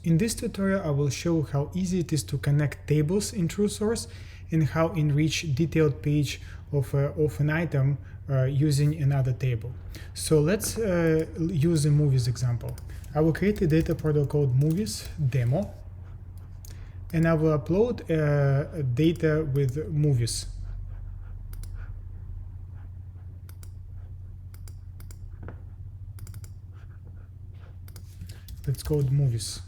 In this tutorial, I will show how easy it is to connect tables in TrueSource and how enrich detailed page of an item using another table. So let's use a movies example. I will create a data product called movies demo, and I will upload data with movies. Let's code movies.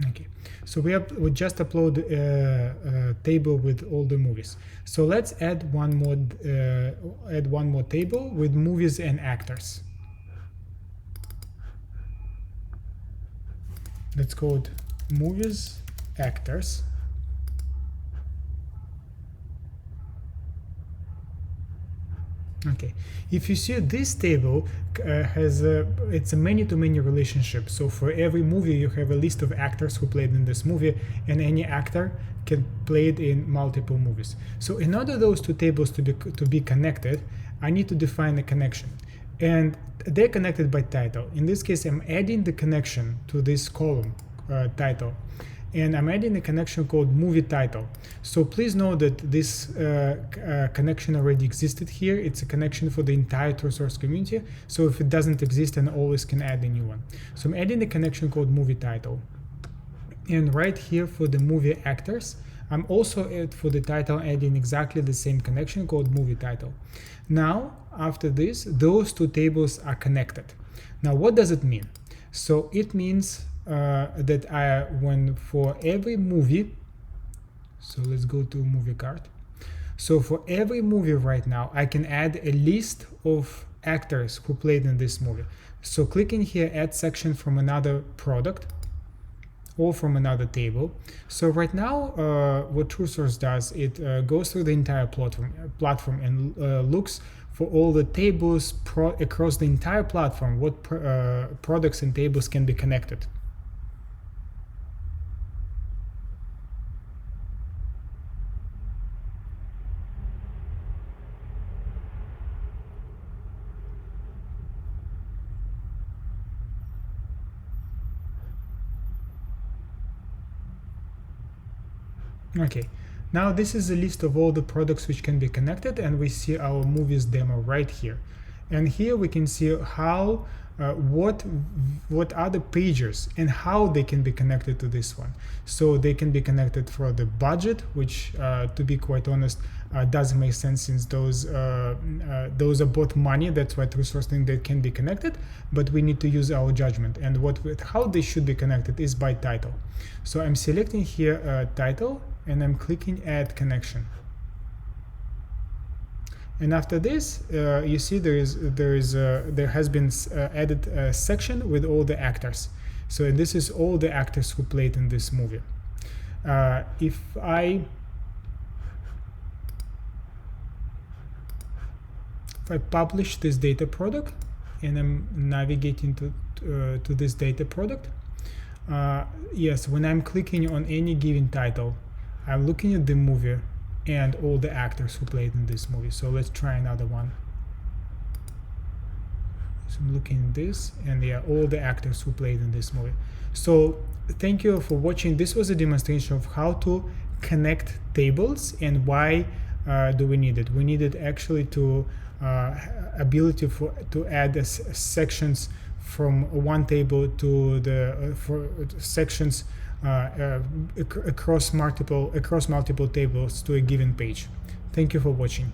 Okay, so we just upload a table with all the movies. So let's add one more table with movies and actors. Let's code movies actors. Okay, if you see this table it's a many-to-many relationship. So for every movie you have a list of actors who played in this movie, and any actor can play it in multiple movies. So in order those two tables to be connected, I need to define a connection, and they're connected by title. In this case, I'm adding the connection to this column title, and I'm adding a connection called movie title. So please know that this connection already existed here. It's a connection for the entire TrueSource community. So if it doesn't exist, then always can add a new one. So I'm adding a connection called movie title. And right here for the movie actors, I'm also for the title adding exactly the same connection called movie title. Now, after this, those two tables are connected. Now, what does it mean? So it means that when for every movie, so let's go to movie card. So for every movie right now, I can add a list of actors who played in this movie. So clicking here, add section from another product or from another table. So right now, what TrueSource does, it goes through the entire platform and looks for all the tables across the entire platform, what products and tables can be connected. Okay, now this is a list of all the products which can be connected, and we see our movies demo right here. And here we can see how what are the pages and how they can be connected to this one. So they can be connected for the budget, which to be quite honest doesn't make sense, since those are both money. That's why TrueSource think they can be connected, but we need to use our judgment. And how they should be connected is by title. So I'm selecting here title, and I'm clicking add connection. And after this, you see there has been added a section with all the actors. So this is all the actors who played in this movie. If I publish this data product, and I'm navigating to this data product, yes, when I'm clicking on any given title, I'm looking at the movie and all the actors who played in this movie. So let's try another one. So I'm looking at this, and yeah, all the actors who played in this movie. So thank you for watching. This was a demonstration of how to connect tables and why do we need it. We need it actually to ability to add sections from one table to the for sections across multiple tables to a given page. Thank you for watching.